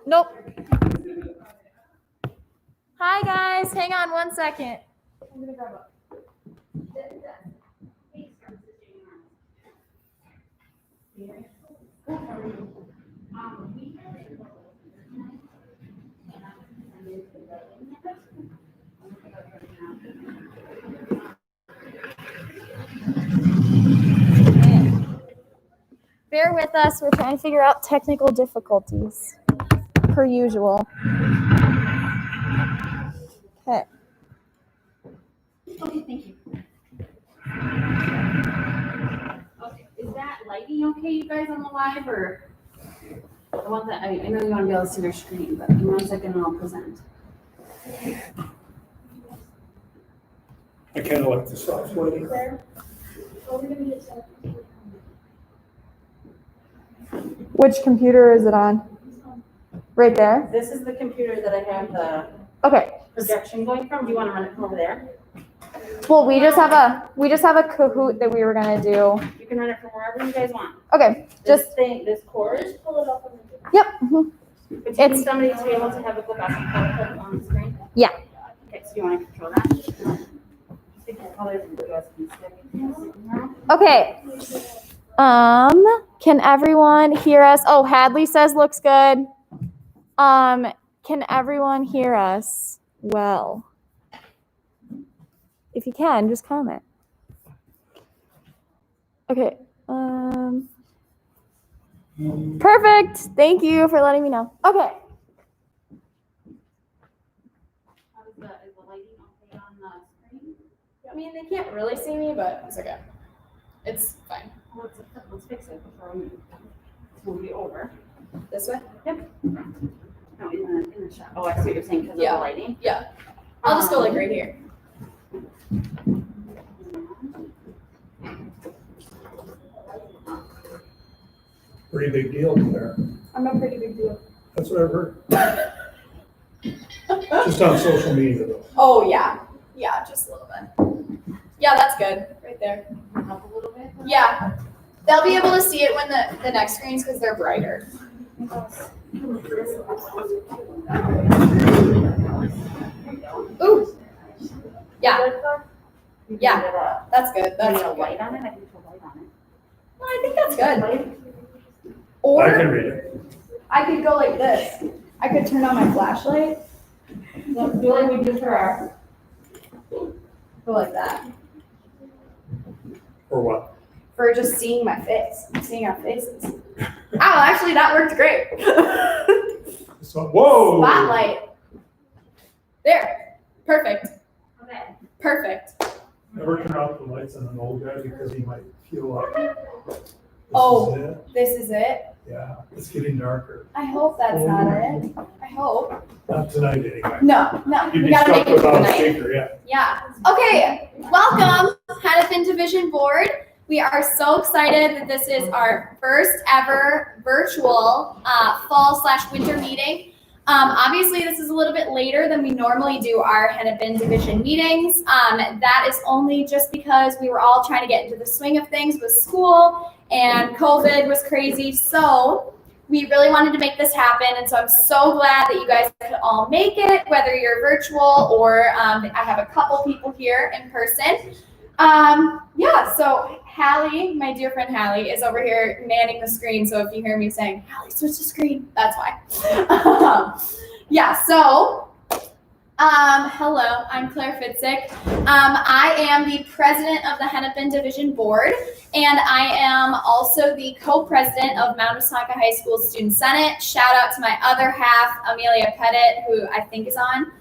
Nope. Hi guys, hang on 1 second. I'm gonna grab up. Bear with us, we're trying to figure out technical difficulties, per usual. Okay. Okay, thank you. Okay, is that lighting okay, you guys, on the live, or the one that I know you want to be able to see your screen, but in 1 second and I'll present. I kind of like the soft lighting. Which computer is it on? Right there? This is the computer that I have the Okay. projection going from. Do you want to run it from over there? Well, we just have a Kahoot that we were gonna do. You can run it from wherever you guys want. Okay, This cord. Just pull it up on the. Yep. Mhm. But you need somebody to be able to have it go back and forth on the screen. Yeah. Okay, so you want to control that? Pick your colors and you guys can stick. Okay. Can everyone hear us? Oh, Hadley says looks good. Can everyone hear us well? If you can, just comment. Okay. Perfect. Thank you for letting me know. Okay. Is the lighting okay on the screen? I mean, they can't really see me, but it's okay. It's fine. Let's fix it before we move you over. This way? Yep. No, in the shot. Oh, I see what you're saying because of the lighting. Yeah. I'll just go like right here. Pretty big deal there. I'm a pretty big deal. That's what I've heard. Just on social media though. Oh, yeah. Yeah, just a little bit. Yeah, that's good. Right there. Up a little bit. Yeah. They'll be able to see it when the next screens because they're brighter. Ooh. Yeah. Yeah. That's good. That's a good. light on it. I can put a light on it. No, I think that's good. I can Or read it. I could go like this. I could turn on my flashlight. Do like we do for our. Go like that. Or what? For just seeing my face. Seeing our faces. Oh, actually that worked great. So, whoa! Spotlight. There. Perfect. Okay. Perfect. Never turn out the lights on an old guy because he might feel up. Oh. This is it. This is it. Yeah, it's getting darker. I hope that's not it. I hope. Not tonight anyway. No, You'd we be gotta stuck make it without a tonight. speaker, yeah. Yeah. Okay. Welcome, Hennepin Division Board. We are so excited that this is our first ever virtual fall/winter meeting. Obviously, this is a little bit later than we normally do our Hennepin Division meetings. That is only just because we were all trying to get into the swing of things with school and COVID was crazy. So we really wanted to make this happen. And so I'm so glad that you guys could all make it, whether you're virtual or I have a couple people here in person. Yeah, so Hallie, my dear friend Hallie, is over here manning the screen. So if you hear me saying, Hallie, switch the screen, that's why. Yeah, so, hello, I'm Claire Fitzik. I am the president of the Hennepin Division Board, and I am also the co-president of Mount Wisconka High School Student Senate. Shout out to my other half, Amelia Pettit, who I think is on.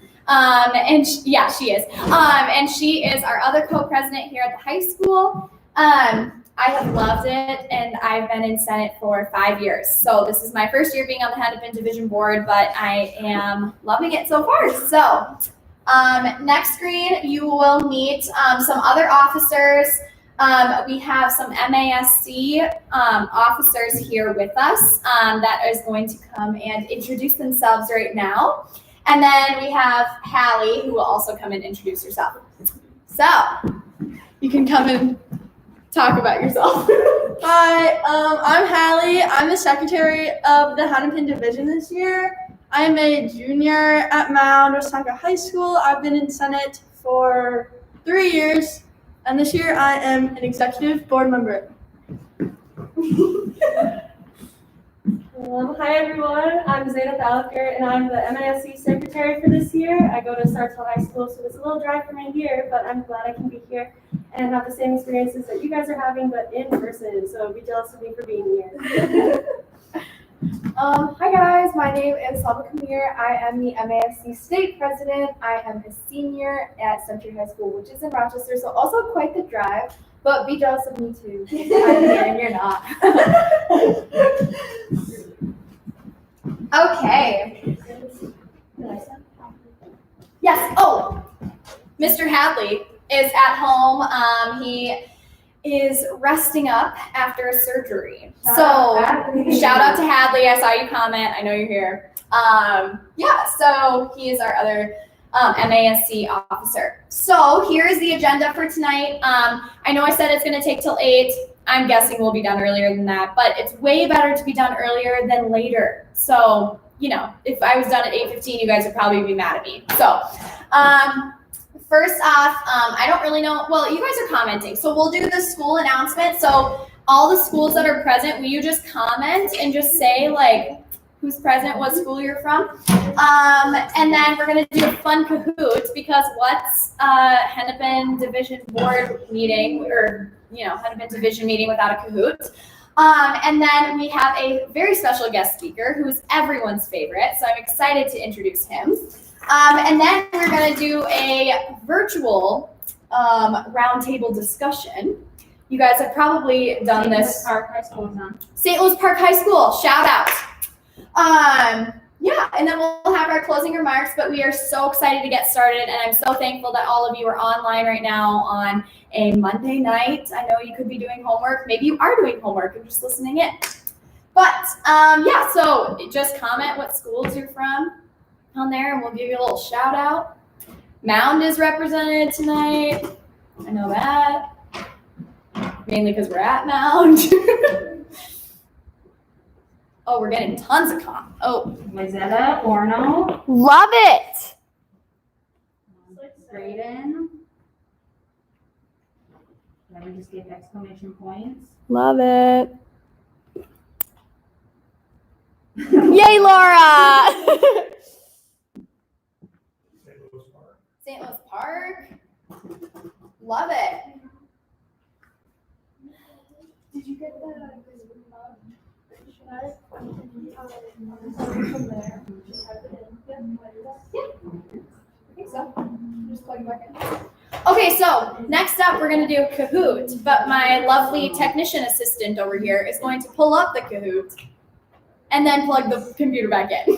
Yeah, she is. And she is our other co-president here at the high school. I have loved it, and I've been in Senate for 5 years. So this is my first year being on the Hennepin Division Board, but I am loving it so far. So next screen, you will meet some other officers. We have some MASC officers here with us that is going to come and introduce themselves right now. And then we have Hallie, who will also come and introduce herself. So you can come and talk about yourself. Hi, I'm Hallie. I'm the secretary of the Hennepin Division this year. I'm a junior at Mound Wisconsin High School. I've been in Senate for 3 years, and this year I am an executive board member. Hi everyone, I'm Zainab Alker and I'm the MASC secretary for this year. I go to Sartell High School, so it's a little drive from here, but I'm glad I can be here and have the same experiences that you guys are having, but in person. So be jealous of me for being here. Hi guys, my name is Salva Kamir. I am the MASC state president. I am a senior at Century High School, which is in Rochester, so also quite the drive, but be jealous of me too. I'm here and you're not. Okay. Yes. Oh, Mr. Hadley is at home. He is resting up after a surgery. Shout out to Hadley. I saw you comment. I know you're here. Yeah. So he is our other MASC officer. So here is the agenda for tonight. I know I said it's going to take till 8. I'm guessing we'll be done earlier than that, but it's way better to be done earlier than later. So, you know, if I was done at 8:15, you guys would probably be mad at me. So, first off, I don't really know. Well, you guys are commenting, so we'll do the school announcement. So all the schools that are present, will you just comment and just say like who's present, what school you're from? And then we're gonna do a fun Kahoot because what's Hennepin Division Board meeting or Hennepin Division meeting without a Kahoot? And then we have a very special guest speaker who's everyone's favorite, so I'm excited to introduce him. And then we're going to do a virtual roundtable discussion. You guys have probably done this. Park High School is on. St. Louis Park High School, shout out. Yeah, and then we'll have our closing remarks, but we are so excited to get started, and I'm so thankful that all of you are online right now on a Monday night. I know you could be doing homework. Maybe you are doing homework and just listening in. But, yeah, so just comment what schools you're from on there, and we'll give you a little shout out. Mound is represented tonight. I know that. Mainly because we're at Mound. Oh, we're getting tons of comments. Oh. Wayzata, Orno, Love it. Braden. Let me just get exclamation points. Love it. Yay, Laura. St. Louis Park. Love it. Did you get the from there? Just type it in. Yeah. I think so. Just plug it back in. Okay, so next up we're going to do Kahoot, but my lovely technician assistant over here is going to pull up the Kahoot and then plug the computer back in.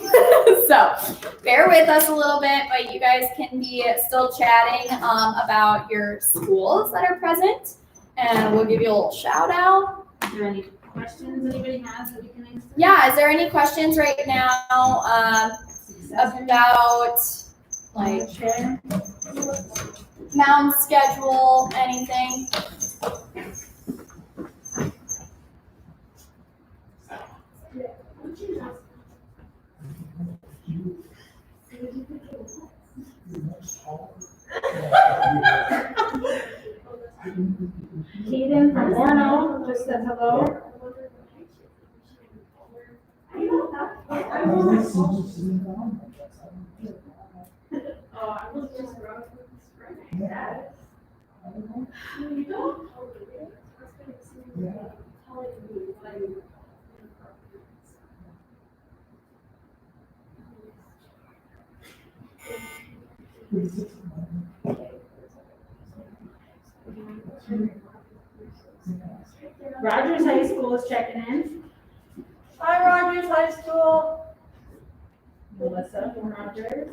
So bear with us a little bit, but you guys can be still chatting about your schools that are present, and we'll give you a little shout out. Is there any questions anybody has that we can answer? Yeah, is there any questions right now about like Mound schedule, anything? Kaden from Orno just said hello. Rogers High School is checking in. Hi, Rogers High School. Melissa from Rogers.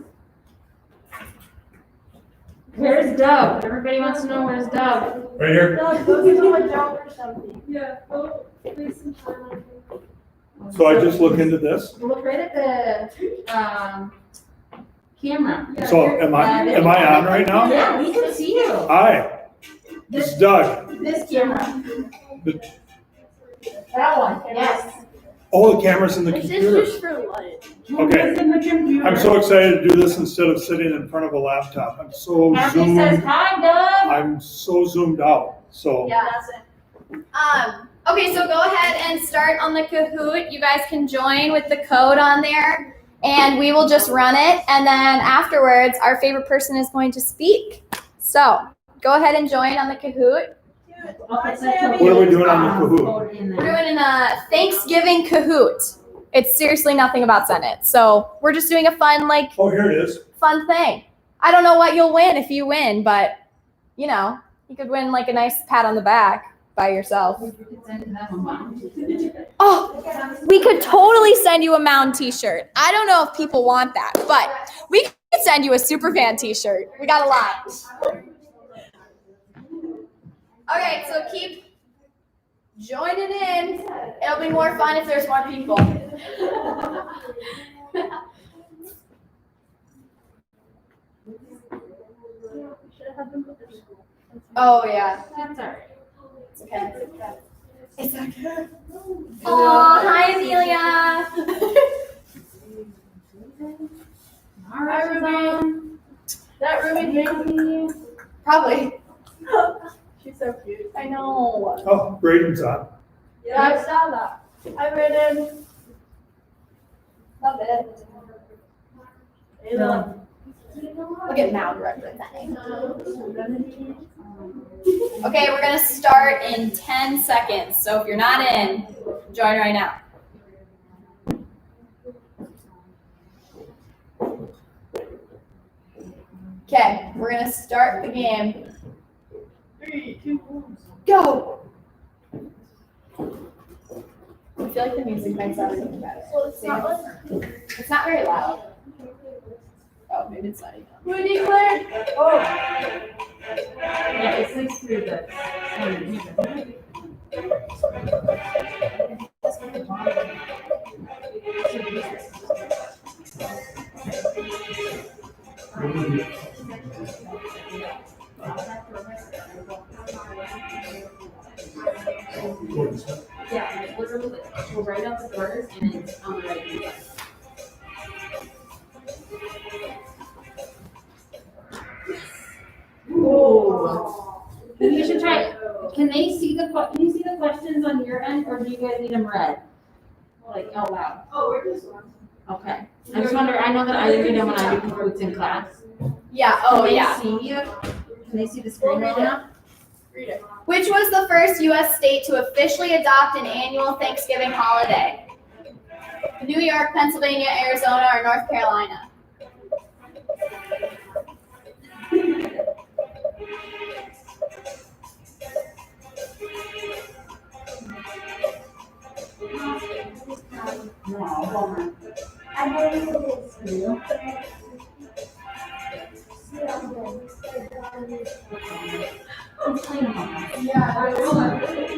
Where's Doug? Everybody wants to know where's Doug. Right here. Doug, go give him a job or something. Yeah, go waste some time. So I just look into this. Look right at the camera. So am I on right now? Yeah, we can see you. Hi, this is Doug. This camera. The- That one, yes. Oh, the camera's in the It's computer. just for light. Okay. I'm so excited to do this instead of sitting in front of a laptop. I'm so Kathy says, zoomed. hi, Doug. I'm so zoomed out. So Yeah. Okay, so go ahead and start on the Kahoot. You guys can join with the code on there, and we will just run it. And then afterwards, our favorite person is going to speak. So go ahead and join on the Kahoot. what are we doing on the Kahoot? We're doing a Thanksgiving Kahoot. It's seriously nothing about Senate. So we're just doing a fun, Oh, here it is. fun thing. I don't know what you'll win if you win, but you know, you could win like a nice pat on the back by yourself. Oh, we could totally send you a Mound t-shirt. I don't know if people want that, but we could send you a Superfan t-shirt. We got a lot. Okay, so keep joining in. It'll be more fun if there's more people. Oh yeah. That's all right. It's okay. It's okay. Oh, hi Amelia. Hi, Ruby. That Ruby baby. Probably. She's so cute. I know. Oh, Braden's on. Yeah, I saw that. Hi, Brandon. Love it. Hey, love. Look at Mound representing. Okay, we're gonna start in 10 seconds. So if you're not in, join right now. Okay, we're gonna start the game. 3, 2, 1. Go! I feel like the music might sound really better. Well, it's not like It's not very loud. Oh, maybe it's not even. who declared? Oh, Yeah, it's like through the. Yeah, like literally, like, we're right out the doors and it's on the right hand. Ooh. You should try it. Can they see can you see the questions on your end, or do you guys need them read? Like, oh wow. oh, we're just one. Okay. I just wonder, I know that I read them when I do Kahoots in class. Yeah, oh Can they yeah. see you? Can they see the screen right now? Read it. Which was the first U.S. state to officially adopt an annual Thanksgiving holiday? New York, Pennsylvania, Arizona, or North Carolina? No, hold on.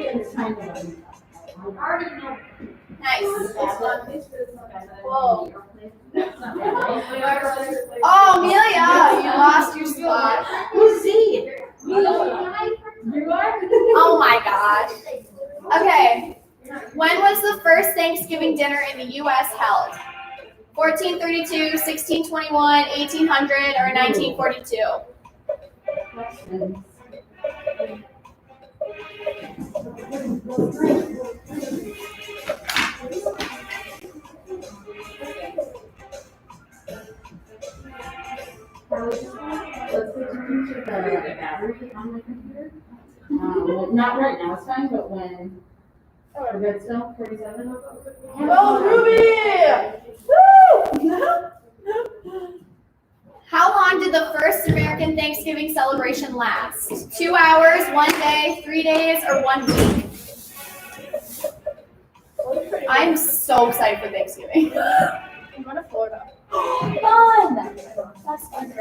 It's kind of hard. Nice. Whoa. Oh, Amelia, you lost your spot. Who's C? Oh my gosh. Okay. When was the first Thanksgiving dinner in the U.S. held? 1432, 1621, 1800, or 1942? Let's put the battery on the computer. Well, not right now, it's fine, but when. Oh, good still, 47? Oh, Ruby! Woo! How long did the first American Thanksgiving celebration last? 2 hours, 1 day, 3 days, or 1 week? I'm so excited for Thanksgiving. I'm going to Florida. Fun! That's fun.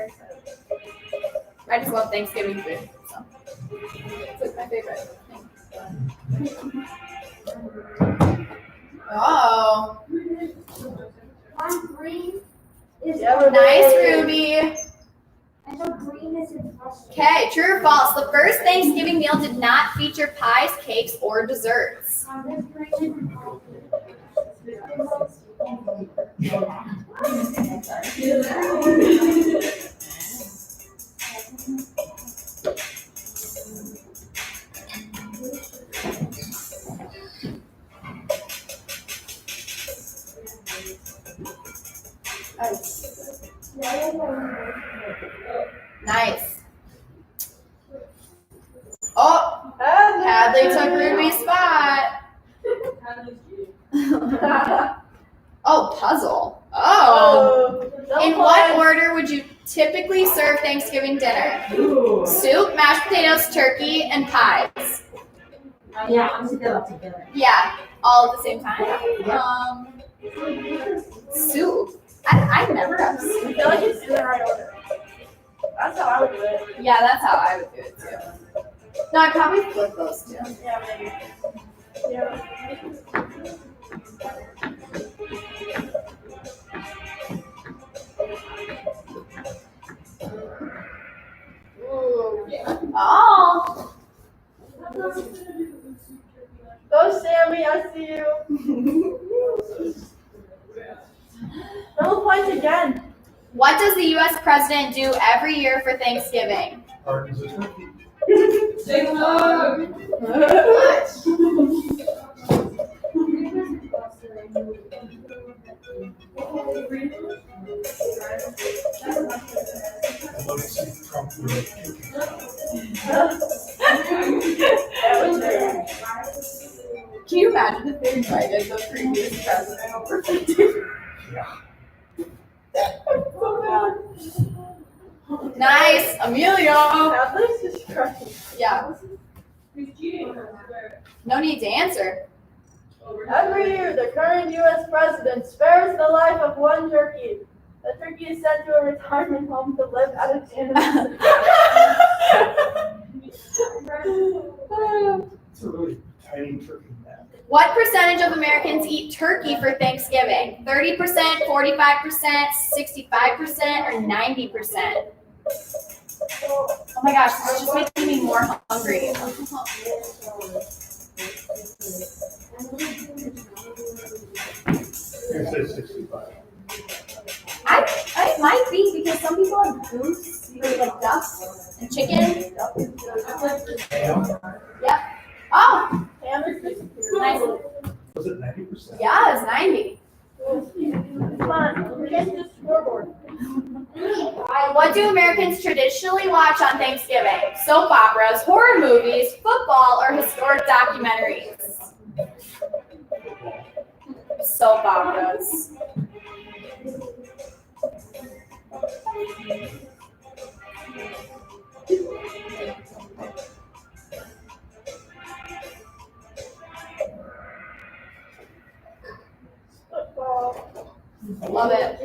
I just love Thanksgiving food. So. It's like my favorite thing. Oh. Nice, Ruby. Okay, true or false? The first Thanksgiving meal did not feature pies, cakes, or desserts. Nice. Oh, Hadley took Ruby's spot. Oh, puzzle. Oh. In what order would you typically serve Thanksgiving dinner? Soup, mashed potatoes, turkey, and pies. Yeah, I'm together. Yeah, all at the same time. Soup. I never have I soup. feel like it's in the right order. That's how I would do it. Yeah, that's how I would do it too. No, I'd probably flip those two. Yeah, maybe. Yeah. Oh. Go, Sammy, I see you. Double points again. What does the U.S. president do every year for Thanksgiving? Pardons the turkey. I'd love to see Trump do it. Can you imagine if they invited the previous president over for dinner? Yeah. Nice, Amelia. Hadley's just crushing. Yeah, no need to answer. Every year, the current U.S. president spares the life of one turkey. The turkey is sent to a retirement home to live at its animal. It's a really tiny turkey, man. What percentage of Americans eat turkey for Thanksgiving? 30%, 45%, 65%, or 90%? Oh my gosh, this is just making me more hungry. I say 65. I might be because some people have goose, or like duck and chicken. Yep. Oh, Ham is just nice. Was it 90%? Yeah, it's 90. Come on, get the scoreboard. What do Americans traditionally watch on Thanksgiving? Soap operas, horror movies, football, or historic documentaries? Soap operas. Love it.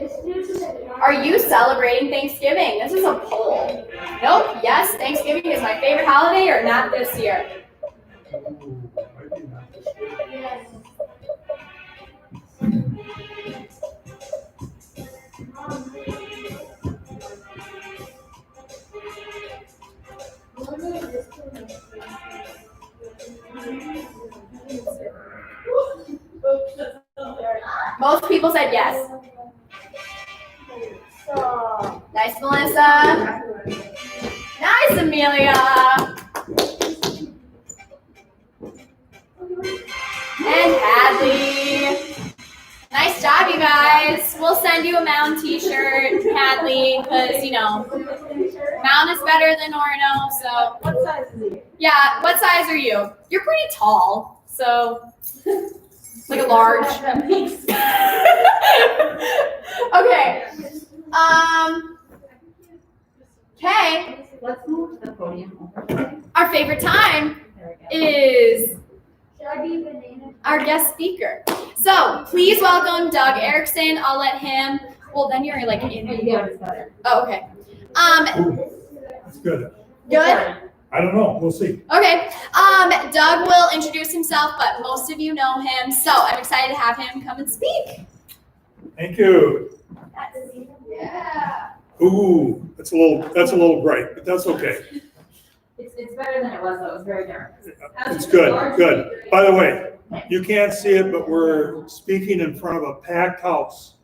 Are you celebrating Thanksgiving? This is a poll. Nope. Yes, Thanksgiving is my favorite holiday, or not this year. Ooh, might be not this year. Most people said yes. So, Nice, Melissa. Nice, Amelia. And Hadley. Nice job, you guys. We'll send you a Mound t-shirt, Hadley, because, you know, Mound is better than Orono, so. what size is he? Yeah, what size are you? You're pretty tall, so. Like a large. Okay. Okay. Let's move to the podium over. Our favorite time There we go. is our guest speaker. So please welcome Doug Erickson. I'll let him. Well, then you're like in. Yeah, it's better. Oh, okay. Ooh, that's good. Good. I don't know. We'll see. Okay. Doug will introduce himself, but most of you know him, so I'm excited to have him come and speak. Thank you. Yeah. Ooh, that's a little bright, but that's okay. It's better than it was, though. It was very dark. It's good, good. By the way, you can't see it, but we're speaking in front of a packed house.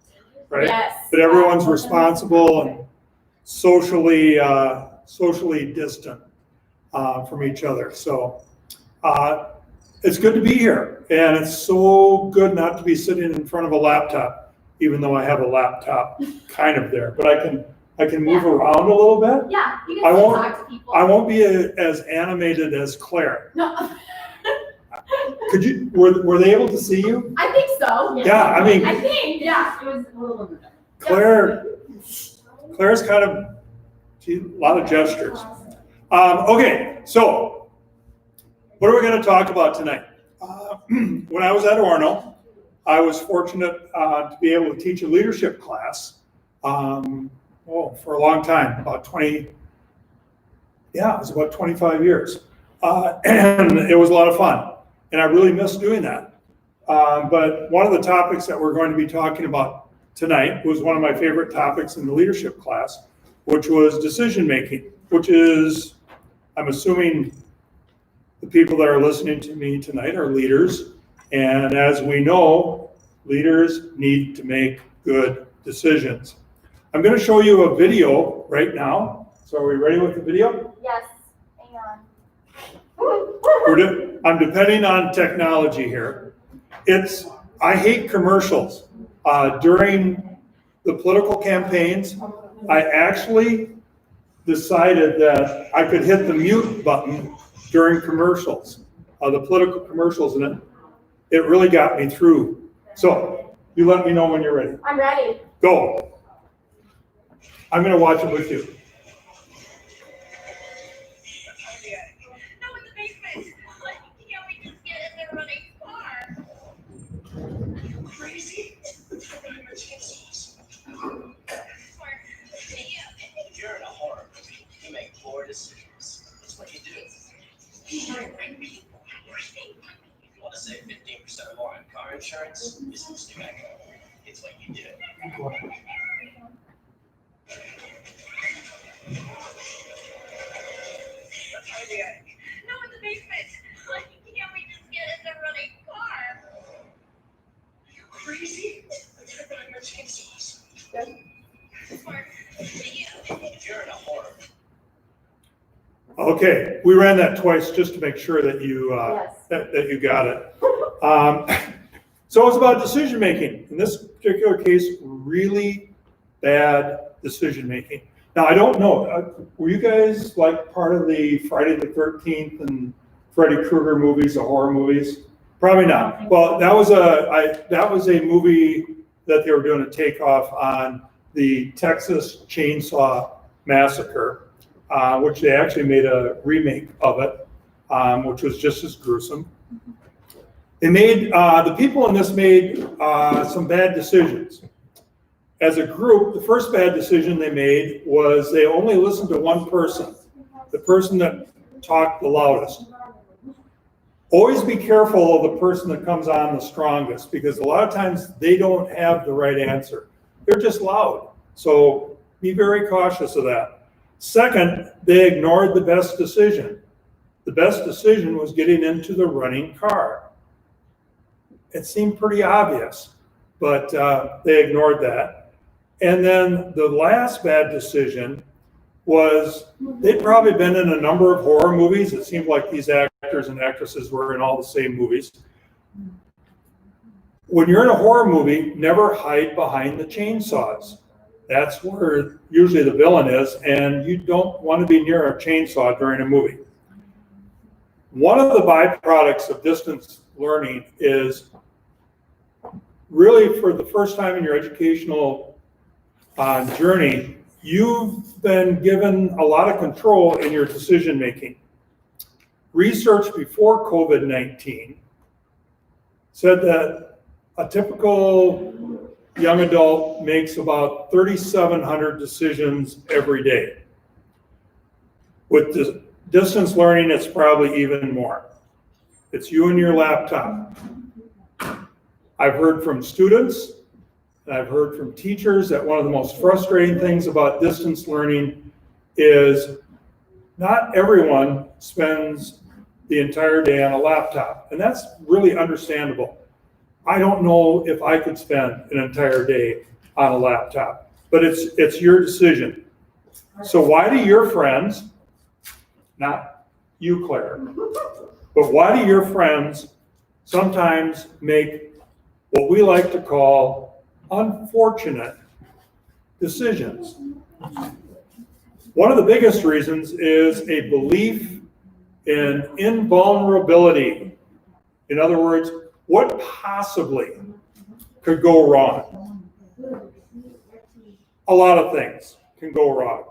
right? Yes. But everyone's responsible and socially distant from each other. So it's good to be here, and it's so good not to be sitting in front of a laptop, even though I have a laptop kind of there. But I can move around a little bit. Yeah, you I can still won't- talk to people. I won't be as animated as Claire. No, Could you? Were they able to see you? I think so. Yeah, I mean, I think, yeah. It was a little bit better. Claire's kind of a lot of gestures. Okay, so what are we going to talk about tonight? When I was at Orono, I was fortunate to be able to teach a leadership class for a long time, about 20. Yeah, it was about 25 years, and it was a lot of fun, and I really miss doing that. But one of the topics that we're going to be talking about tonight was one of my favorite topics in the leadership class, which was decision making, which is, I'm assuming the people that are listening to me tonight are leaders. And as we know, leaders need to make good decisions. I'm going to show you a video right now. So are we ready with the video? Yes, hang on. I'm depending on technology here. I hate commercials. During the political campaigns, I actually decided that I could hit the mute button during commercials, the political commercials, and it really got me through. So you let me know when you're ready. I'm ready. Go. I'm going to watch it with you. If you're in a horror movie, you make poor decisions. That's what you do. If you want to save 15% or more on car insurance, you switch to Geico. It's what you do. No, in the basement. Can't we just get in the running car? Are you crazy? I'm gonna buy my chainsaws. Smart. If you're in a horror movie, Okay, we ran that twice just to make sure that you that you got it. So it's about decision making. In this particular case, really bad decision making. Now I don't know. Were you guys like part of the Friday the 13th and Freddy Krueger movies, the horror movies? Probably not. Well, that was a movie that they were doing a takeoff on the Texas Chainsaw Massacre, which they actually made a remake of it, which was just as gruesome. They made, the people in this made some bad decisions. As a group, the first bad decision they made was they only listened to one person, the person that talked the loudest. Always be careful of the person that comes on the strongest, because a lot of times they don't have the right answer. They're just loud. So be very cautious of that. Second, they ignored the best decision. The best decision was getting into the running car. It seemed pretty obvious, but they ignored that. And then the last bad decision was they'd probably been in a number of horror movies. It seemed like these actors and actresses were in all the same movies. When you're in a horror movie, never hide behind the chainsaws. That's where usually the villain is, and you don't want to be near a chainsaw during a movie. One of the byproducts of distance learning is really for the first time in your educational journey, you've been given a lot of control in your decision making. Research before COVID-19 said that a typical young adult makes about 3,700 decisions every day. With distance learning, it's probably even more. It's you and your laptop. I've heard from students, and I've heard from teachers that one of the most frustrating things about distance learning is not everyone spends the entire day on a laptop, and that's really understandable. I don't know if I could spend an entire day on a laptop. But it's your decision. So why do your friends, not you, Claire, but why do your friends sometimes make what we like to call unfortunate decisions? One of the biggest reasons is a belief in invulnerability. In other words, what possibly could go wrong? A lot of things can go wrong.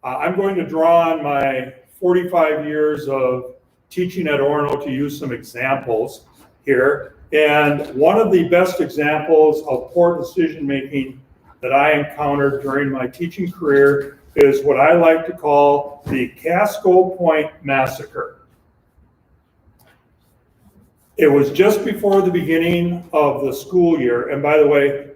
I'm going to draw on my 45 years of teaching at Orono to use some examples here. And one of the best examples of poor decision making that I encountered during my teaching career is what I like to call the Casco Point Massacre. It was just before the beginning of the school year. And by the way,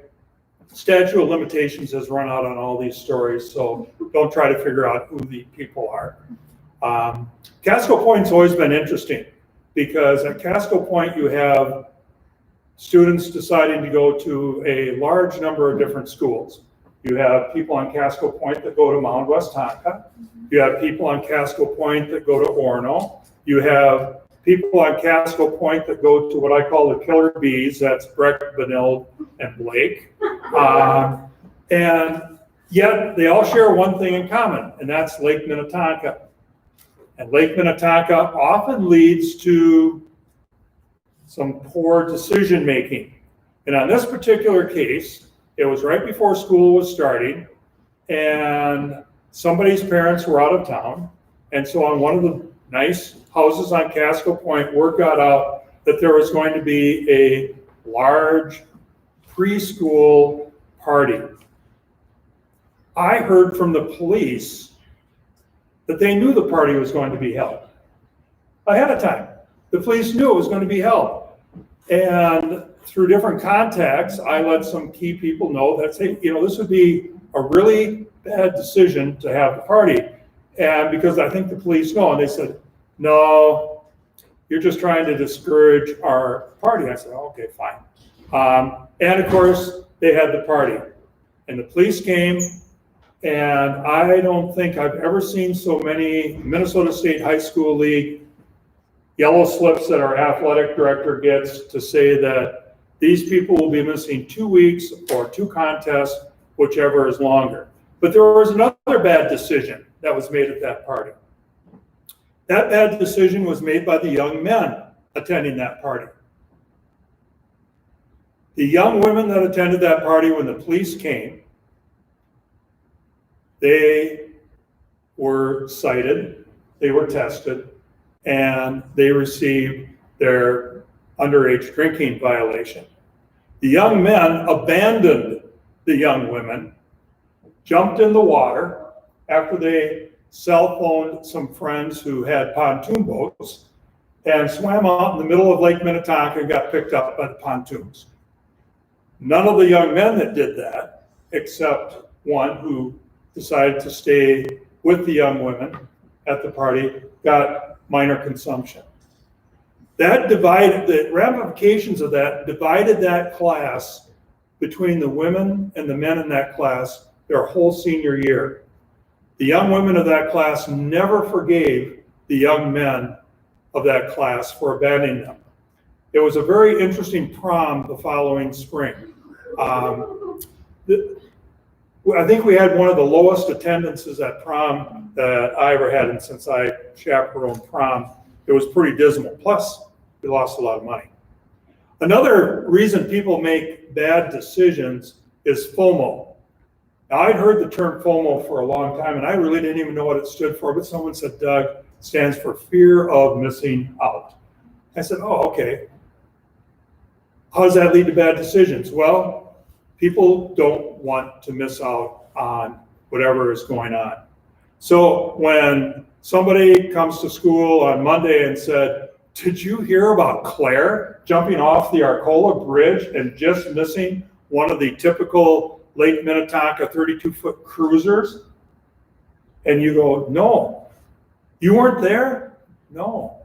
statute of limitations has run out on all these stories, so don't try to figure out who the people are. Casco Point's always been interesting because at Casco Point you have students deciding to go to a large number of different schools. You have people on Casco Point that go to Mound West Tonka. You have people on Casco Point that go to Orono. You have people on Casco Point that go to what I call the killer bees. That's Breck, Benilde, and Blake. And yet they all share one thing in common, and that's Lake Minnetonka. And Lake Minnetonka often leads to some poor decision making. And on this particular case, it was right before school was starting, and somebody's parents were out of town. And so on one of the nice houses on Casco Point, word got out that there was going to be a large preschool party. I heard from the police that they knew the party was going to be held ahead of time. The police knew it was going to be held. And through different contacts, I let some key people know that, hey, this would be a really bad decision to have the party. And because I think the police know, and they said, no, you're just trying to discourage our party. I said, oh, okay, fine. And of course, they had the party. And the police came, and I don't think I've ever seen so many Minnesota State High School League yellow slips that our athletic director gets to say that these people will be missing 2 weeks or 2 contests, whichever is longer. But there was another bad decision that was made at that party. That bad decision was made by the young men attending that party. The young women that attended that party when the police came, they were cited, they were tested, and they received their underage drinking violation. The young men abandoned the young women, jumped in the water after they cell phoned some friends who had pontoon boats, and swam out in the middle of Lake Minnetonka and got picked up by the pontoons. None of the young men that did that, except one who decided to stay with the young women at the party, got minor consumption. That divided, the ramifications of that divided that class between the women and the men in that class their whole senior year. The young women of that class never forgave the young men of that class for abandoning them. It was a very interesting prom the following spring. I think we had one of the lowest attendances at prom that I ever had, and since I chaperoned prom, it was pretty dismal. Plus, we lost a lot of money. Another reason people make bad decisions is FOMO. Now, I'd heard the term FOMO for a long time, and I really didn't even know what it stood for, but someone said, Doug, it stands for fear of missing out. I said, oh, okay. How does that lead to bad decisions? Well, people don't want to miss out on whatever is going on. So when somebody comes to school on Monday and said, did you hear about Claire jumping off the Arcola Bridge and just missing one of the typical Lake Minnetonka 32-foot cruisers? And you go, no. You weren't there? No.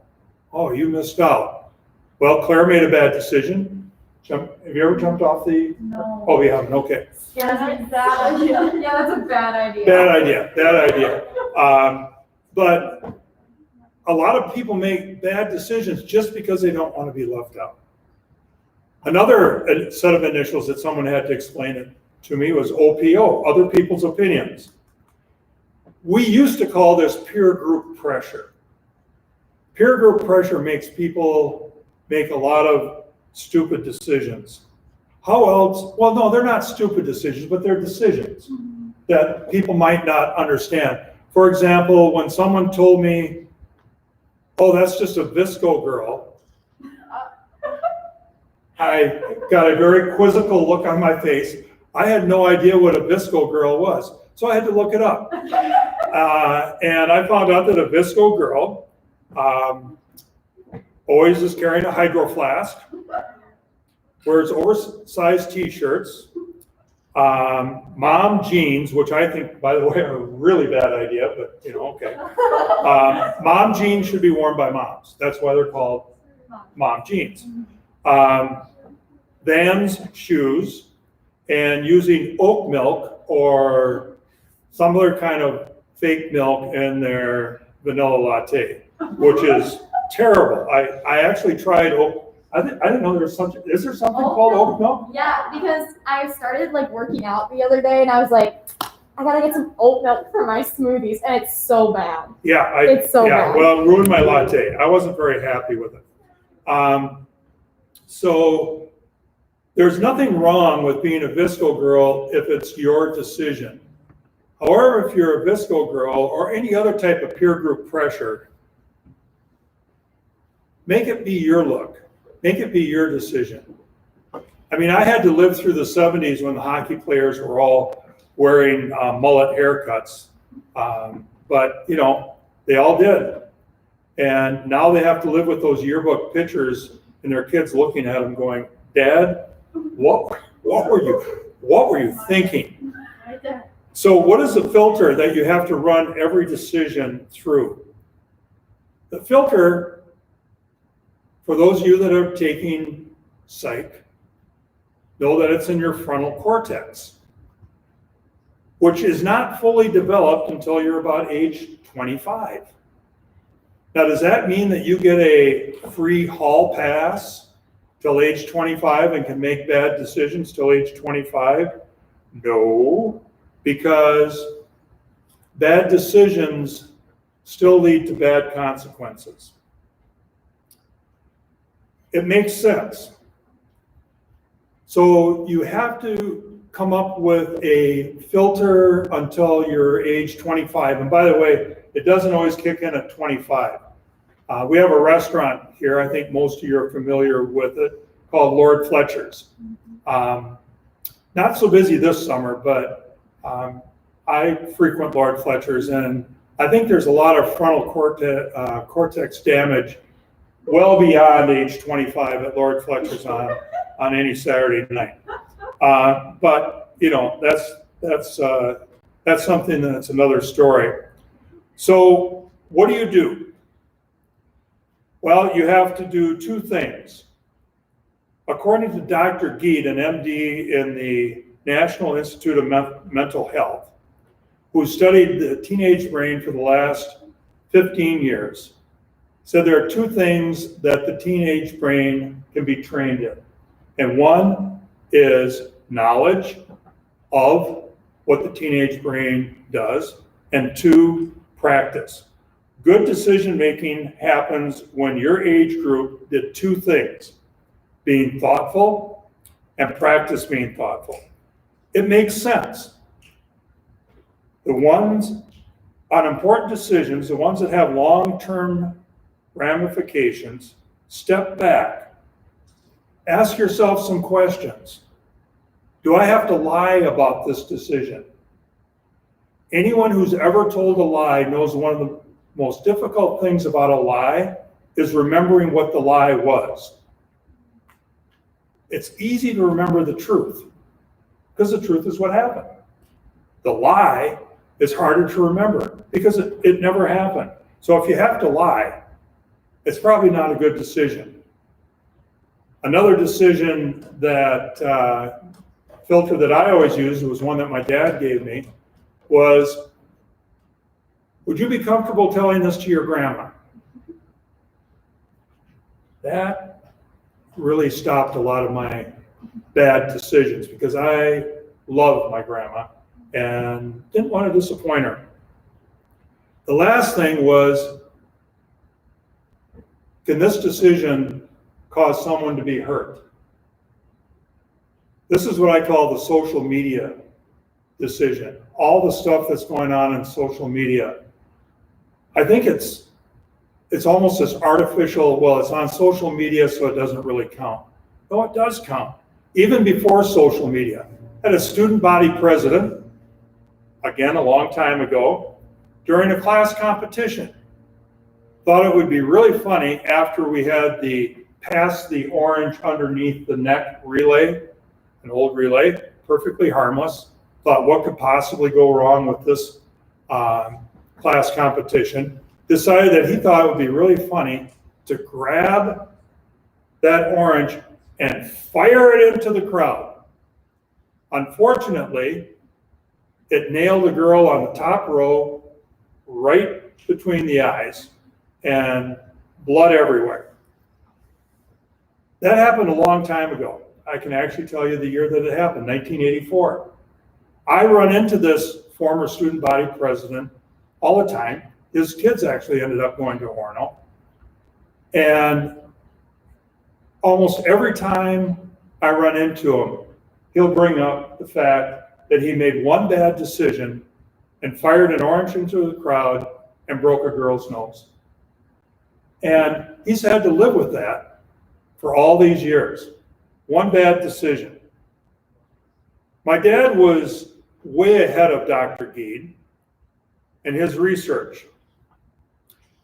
Oh, you missed out. Well, Claire made a bad decision. Have you ever jumped off the? No. Oh, you haven't, okay. Yeah, that's a bad idea. Yeah, that's a bad idea. Bad idea. But a lot of people make bad decisions just because they don't want to be left out. Another set of initials that someone had to explain it to me was OPO, other people's opinions. We used to call this peer group pressure. Peer group pressure makes people make a lot of stupid decisions. How else? Well, no, they're not stupid decisions, but they're decisions that people might not understand. For example, when someone told me, oh, that's just a Visco girl, I got a very quizzical look on my face. I had no idea what a Visco girl was, so I had to look it up. And I found out that a Visco girl always is carrying a hydro flask, wears oversized t-shirts, mom jeans, which I think, by the way, are a really bad idea, but okay. Mom jeans should be worn by moms. That's why they're called mom jeans. Vans shoes, and using oat milk or some other kind of fake milk in their vanilla latte, which is terrible. I actually tried oat. I didn't know there was something. Is there something called oat milk? Yeah, because I started like working out the other day and I was like, I gotta get some oat milk for my smoothies, and it's so bad. Yeah, It's so bad. Well, it ruined my latte. I wasn't very happy with it. So there's nothing wrong with being a Visco girl if it's your decision. However, if you're a Visco girl or any other type of peer group pressure, make it be your look. Make it be your decision. I mean, I had to live through the 70s when the hockey players were all wearing mullet haircuts. But, they all did. And now they have to live with those yearbook pictures and their kids looking at them going, Dad, what were you thinking? So what is the filter that you have to run every decision through? The filter, for those of you that are taking psych, know that it's in your frontal cortex, which is not fully developed until you're about age 25. Now, does that mean that you get a free hall pass till age 25 and can make bad decisions till age 25? No, because bad decisions still lead to bad consequences. It makes sense. So you have to come up with a filter until you're age 25. And by the way, it doesn't always kick in at 25. We have a restaurant here, I think most of you are familiar with it, called Lord Fletcher's. Not so busy this summer, but I frequent Lord Fletcher's, and I think there's a lot of frontal cortex damage well beyond age 25 at Lord Fletcher's on any Saturday night. But that's something that's another story. So what do? Well, you have to do two things. According to Dr. Geet, an MD in the National Institute of Mental Health, who studied the teenage brain for the last 15 years, said there are two things that the teenage brain can be trained in. And one is knowledge of what the teenage brain does, and two, practice. Good decision-making happens when your age group did two things: being thoughtful and practice being thoughtful. It makes sense. The ones on important decisions, the ones that have long-term ramifications, step back. Ask yourself some questions. Do I have to lie about this decision? Anyone who's ever told a lie knows one of the most difficult things about a lie is remembering what the lie was. It's easy to remember the truth because the truth is what happened. The lie is harder to remember because it never happened. So if you have to lie, it's probably not a good decision. Another decision that filter that I always used, was one that my dad gave me, was, would you be comfortable telling this to your grandma? That really stopped a lot of my bad decisions because I loved my grandma and didn't want to disappoint her. The last thing was, can this decision cause someone to be hurt? This is what I call the social media decision. All the stuff that's going on in social media. I think it's almost this artificial, well, it's on social media, so it doesn't really count. No, it does count. Even before social media. I had a student body president, again, a long time ago, during a class competition. Thought it would be really funny after we had the pass the orange underneath the neck relay, an old relay, perfectly harmless. Thought what could possibly go wrong with this class competition. Decided that he thought it would be really funny to grab that orange and fire it into the crowd. Unfortunately, it nailed a girl on the top row right between the eyes and blood everywhere. That happened a long time ago. I can actually tell you the year that it happened, 1984. I run into this former student body president all the time. His kids actually ended up going to Orono. And almost every time I run into him, he'll bring up the fact that he made one bad decision and fired an orange into the crowd and broke a girl's nose. And he's had to live with that for all these years. One bad decision. My dad was way ahead of Dr. Geed and his research.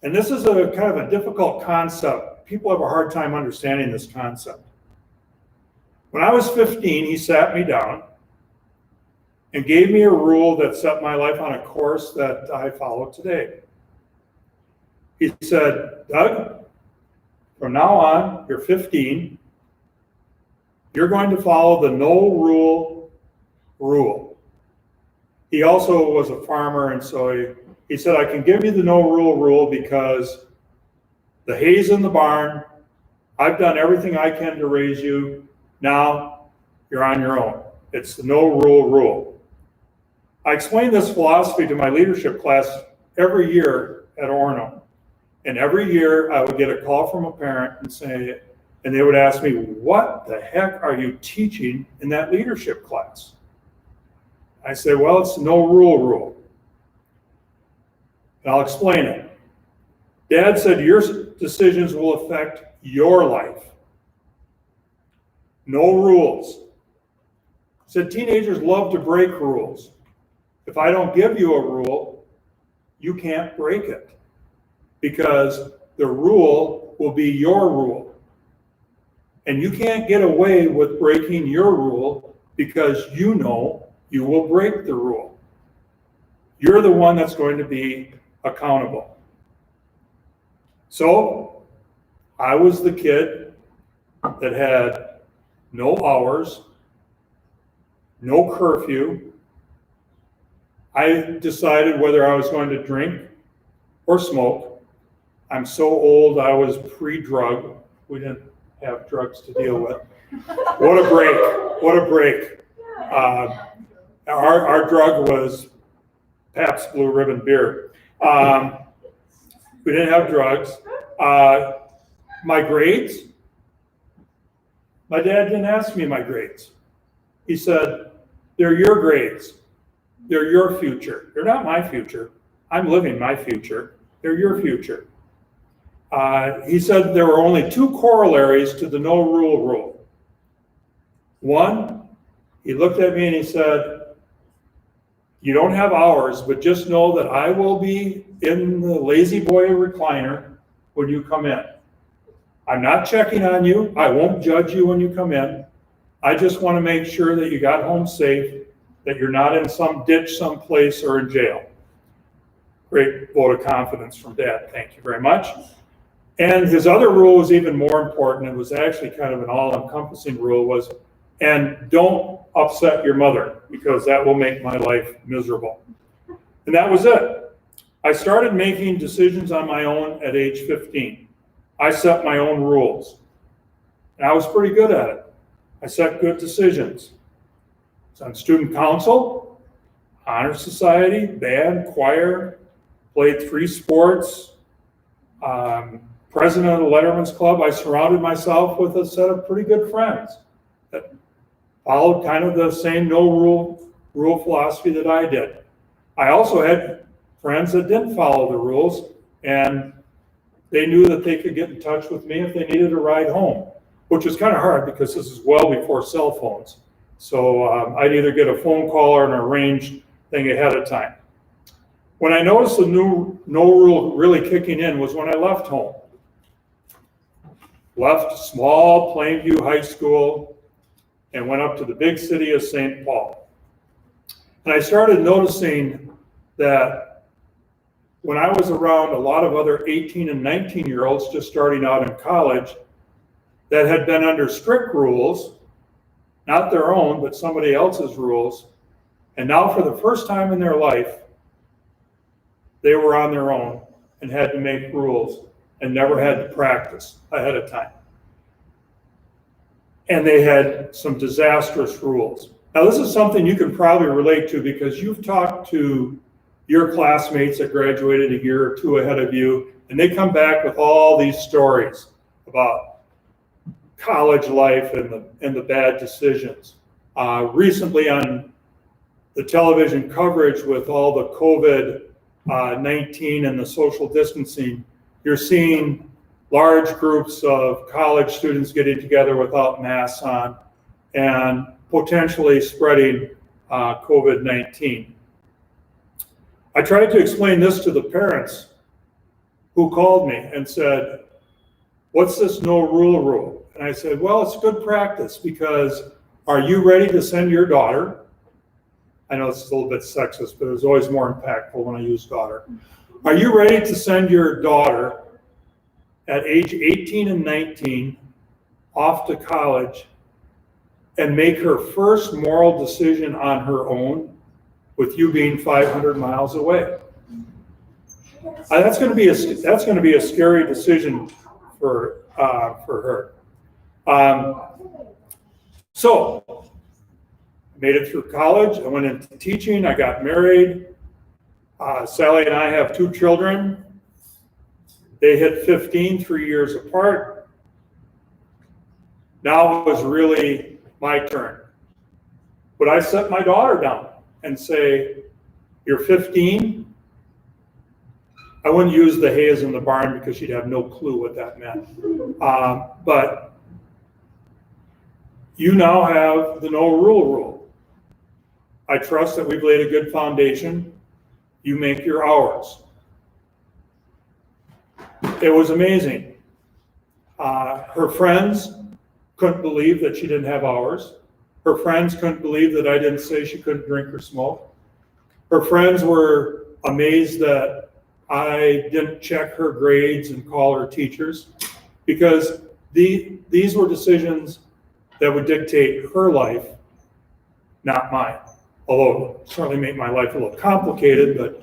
And this is a kind of a difficult concept. People have a hard time understanding this concept. When I was 15, he sat me down and gave me a rule that set my life on a course that I follow today. He said, Doug, from now on, you're 15, you're going to follow the no rule. He also was a farmer, and so he said, I can give you the no rule because the hay's in the barn. I've done everything I can to raise you. Now you're on your own. It's the no rule. I explain this philosophy to my leadership class every year at Orono. And every year I would get a call from a parent and they would ask me, what the heck are you teaching in that leadership class? I say, well, it's the no rule. And I'll explain it. Dad said your decisions will affect your life. No rules. He said teenagers love to break rules. If I don't give you a rule, you can't break it because the rule will be your rule. And you can't get away with breaking your rule because you know you will break the rule. You're the one that's going to be accountable. So I was the kid that had no hours, no curfew. I decided whether I was going to drink or smoke. I'm so old, I was pre-drug. We didn't have drugs to deal with. What a break. Our drug was Pabst Blue Ribbon beer. We didn't have drugs. My grades, my dad didn't ask me my grades. He said, they're your grades. They're your future. They're not my future. I'm living my future. They're your future. He said there were only two corollaries to the no rule. One, he looked at me and he said, you don't have hours, but just know that I will be in the lazy boy recliner when you come in. I'm not checking on you. I won't judge you when you come in. I just want to make sure that you got home safe, that you're not in some ditch someplace or in jail. Great vote of confidence from Dad. Thank you very much. And his other rule was even more important. It was actually kind of an all-encompassing rule was, and don't upset your mother because that will make my life miserable. And that was it. I started making decisions on my own at age 15. I set my own rules. And I was pretty good at it. I set good decisions. I was on student council, honor society, band, choir, played 3 sports, president of the Letterman's Club. I surrounded myself with a set of pretty good friends that followed kind of the same no rule philosophy that I did. I also had friends that didn't follow the rules, and they knew that they could get in touch with me if they needed a ride home, which was kind of hard because this is well before cell phones. So I'd either get a phone call or an arranged thing ahead of time. When I noticed the new no rule really kicking in was when I left home. Left small Plainview High School and went up to the big city of St. Paul. And I started noticing that when I was around a lot of other 18 and 19-year-olds just starting out in college that had been under strict rules, not their own, but somebody else's rules, and now for the first time in their life, they were on their own and had to make rules and never had to practice ahead of time. And they had some disastrous rules. Now, this is something you can probably relate to because you've talked to your classmates that graduated a year or 2 ahead of you, and they come back with all these stories about college life and the bad decisions. Recently on the television coverage with all the COVID-19 and the social distancing, you're seeing large groups of college students getting together without masks on and potentially spreading COVID-19. I tried to explain this to the parents who called me and said, what's this no rule? And I said, well, it's good practice because are you ready to send your daughter? I know this is a little bit sexist, but it was always more impactful when I used daughter. Are you ready to send your daughter at age 18 and 19 off to college and make her first moral decision on her own with you being 500 miles away? That's going to be a scary decision for her. So I made it through college. I went into teaching. I got married. Sally and I have 2 children. They hit 15, 3 years apart. Now it was really my turn. Would I set my daughter down and say, you're 15? I wouldn't use the hay is in the barn because she'd have no clue what that meant. But you now have the no rule. I trust that we've laid a good foundation. You make your hours. It was amazing. Her friends couldn't believe that she didn't have hours. Her friends couldn't believe that I didn't say she couldn't drink or smoke. Her friends were amazed that I didn't check her grades and call her teachers because these were decisions that would dictate her life, not mine. Although it certainly made my life a little complicated, but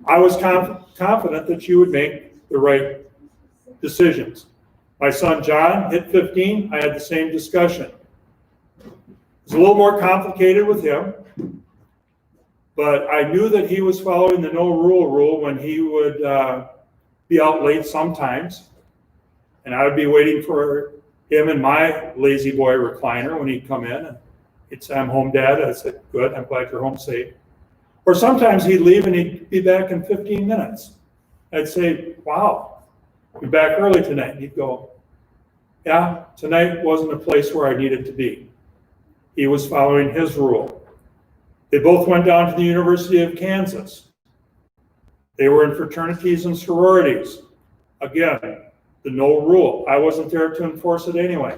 I was confident that she would make the right decisions. My son John hit 15. I had the same discussion. It was a little more complicated with him, but I knew that he was following the no rule when he would be out late sometimes, and I would be waiting for him in my lazy boy recliner when he'd come in. And he'd say, I'm home, Dad. I said, good, I'm glad you're home safe. Or sometimes he'd leave and he'd be back in 15 minutes. I'd say, wow, you're back early tonight. And he'd go, yeah, tonight wasn't a place where I needed to be. He was following his rule. They both went down to the University of Kansas. They were in fraternities and sororities. Again, the no rule. I wasn't there to enforce it anyway.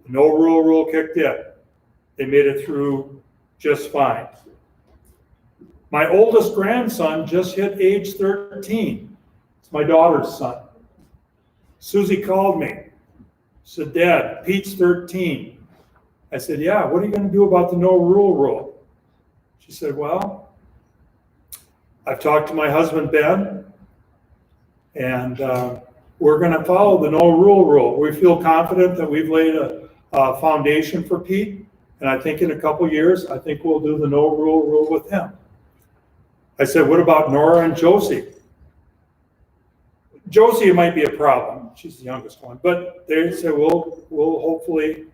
The no rule kicked in. They made it through just fine. My oldest grandson just hit age 13. It's my daughter's son. Susie called me, said, Dad, Pete's 13. I said, yeah, what are you going to do about the no rule? She said, well, I've talked to my husband, Ben, and we're going to follow the no rule. We feel confident that we've laid a foundation for Pete, and I think in a couple years, I think we'll do the no rule with him. I said, what about Nora and Josie? Josie might be a problem. She's the youngest one, but they said we'll hopefully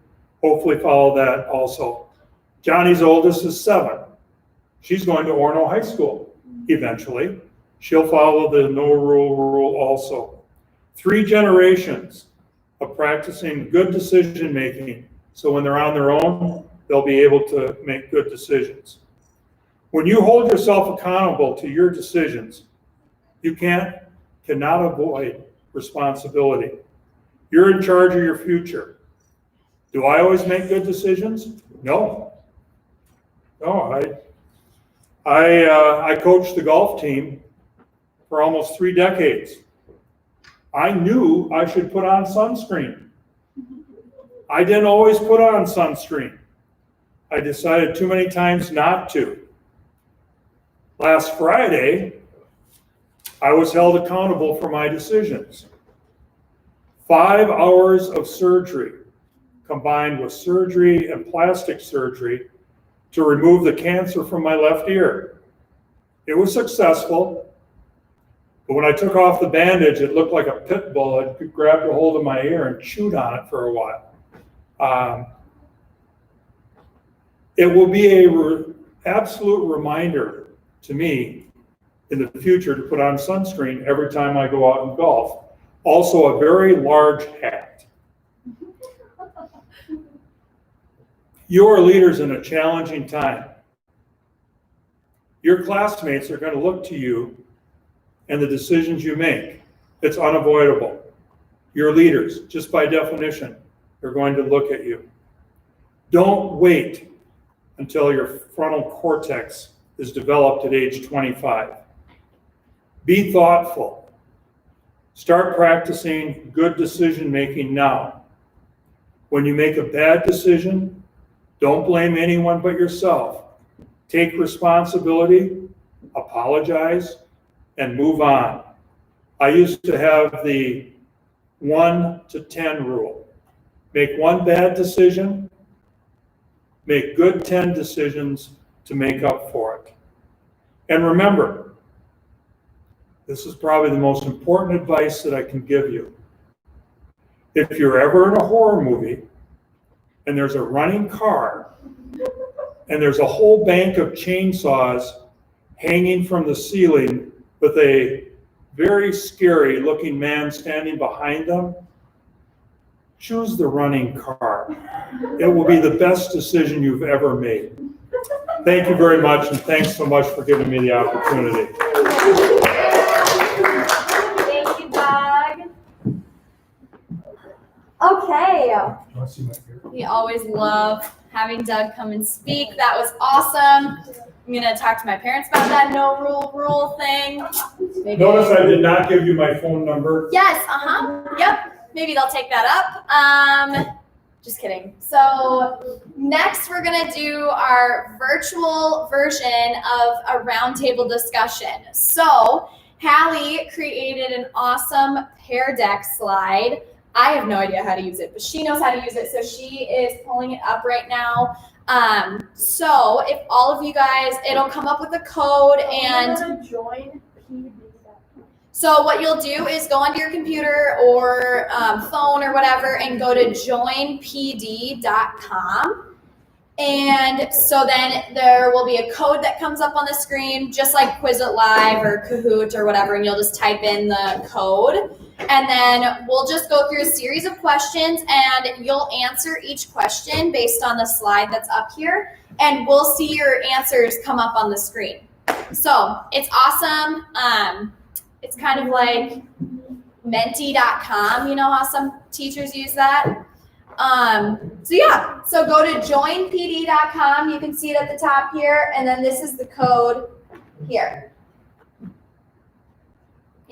follow that also. Johnny's oldest is 7. She's going to Orono High School eventually. She'll follow the no rule also. 3 generations of practicing good decision making, so when they're on their own, they'll be able to make good decisions. When you hold yourself accountable to your decisions, you cannot avoid responsibility. You're in charge of your future. Do I always make good decisions? No. I coached the golf team for almost 3 decades. I knew I should put on sunscreen. I didn't always put on sunscreen. I decided too many times not to. Last Friday, I was held accountable for my decisions. 5 hours of surgery, combined with surgery and plastic surgery, to remove the cancer from my left ear. It was successful, but when I took off the bandage, it looked like a pit bull had grabbed a hold of my ear and chewed on it for a while. It will be an absolute reminder to me in the future to put on sunscreen every time I go out and golf. Also, a very large hat. You are leaders in a challenging time. Your classmates are going to look to you and the decisions you make. It's unavoidable. Your leaders, just by definition, are going to look at you. Don't wait until your frontal cortex is developed at age 25. Be thoughtful. Start practicing good decision making now. When you make a bad decision, don't blame anyone but yourself. Take responsibility, apologize, and move on. I used to have the 1 to 10 rule. Make 1 bad decision, make good 10 decisions to make up for it. And remember, this is probably the most important advice that I can give you. If you're ever in a horror movie and there's a running car and there's a whole bank of chainsaws hanging from the ceiling with a very scary looking man standing behind them, choose the running car. It will be the best decision you've ever made. Thank you very much, and thanks so much for giving me the opportunity. Thank you, Doug. Okay. We always love having Doug come and speak. That was awesome. I'm going to talk to my parents about that no rule thing. Maybe. Notice I did not give you my phone number. Yes, yep. Maybe they'll take that up. Just kidding. So next we're going to do our virtual version of a roundtable discussion. So Hallie created an awesome Pear Deck slide. I have no idea how to use it, but she knows how to use it. So she is pulling it up right now. So if all of you guys, it'll come up with a code and join PD. so what you'll do is go onto your computer or phone or whatever and go to joinpd.com. And so then there will be a code that comes up on the screen, just like Quizlet Live or Kahoot or whatever, and you'll just type in the code. And then we'll just go through a series of questions and you'll answer each question based on the slide that's up here. And we'll see your answers come up on the screen. So it's awesome. It's kind of like menti.com, you know how some teachers use that? So go to joinpd.com. You can see it at the top here. And then this is the code here.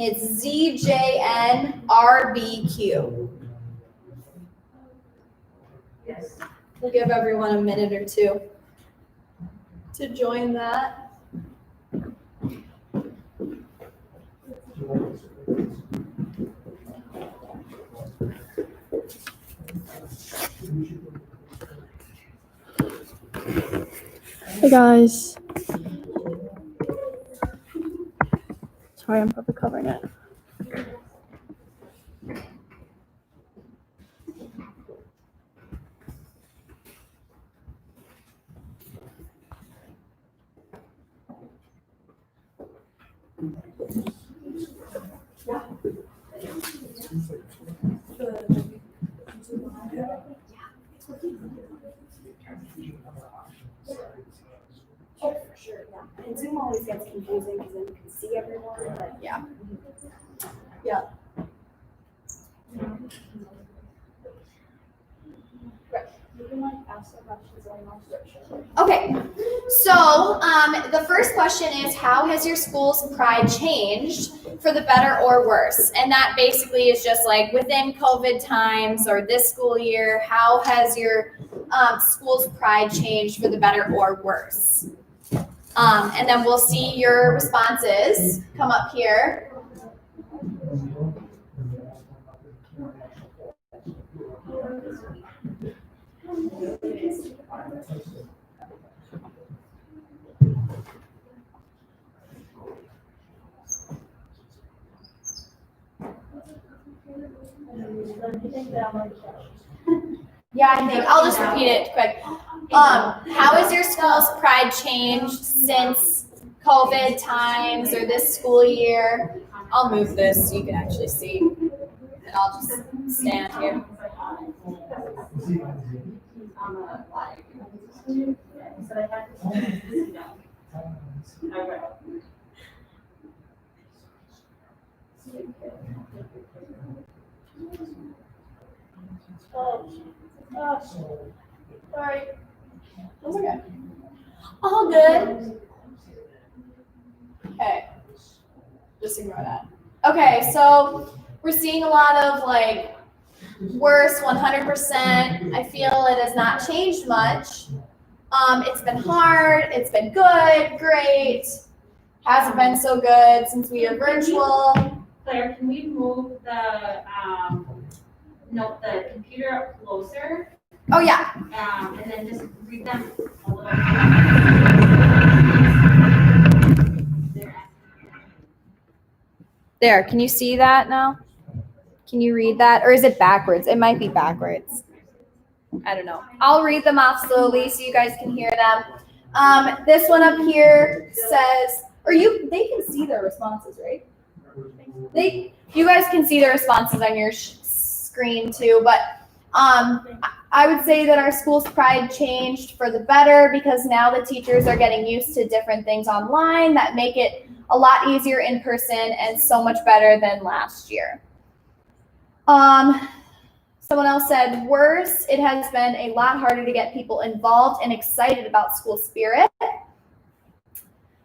It's ZJNRBQ. We'll give everyone a minute or two to join that. Hey guys. Sorry, I'm probably covering it. Oh, for sure, yeah. And Zoom always gets confusing because then you can see everyone, but yeah. Yeah. Okay, so the first question is, how has your school's pride changed for the better or worse? And that basically is just like within COVID times or this school year, how has your school's pride changed for the better or worse? And then we'll see your responses come up here. Yeah, I think I'll just repeat it quick. How has your school's pride changed since COVID times or this school year? I'll move this so you can actually see, and I'll just stand here. Sorry. That's okay. All good. Okay. Just ignore that. Okay, so we're seeing a lot of like worse 100%. I feel it has not changed much. It's been hard, it's been good, great. Hasn't been so good since we are virtual. Claire, can we move the the computer up closer? Oh yeah. And then just read them a little bit. There, can you see that now? Can you read that? Or is it backwards? It might be backwards. I don't know. I'll read them off slowly so you guys can hear them. This one up here says, they can see their responses, right? You guys can see their responses on your screen too, but I would say that our school's pride changed for the better because now the teachers are getting used to different things online that make it a lot easier in person and so much better than last year. Someone else said, worse, it has been a lot harder to get people involved and excited about school spirit.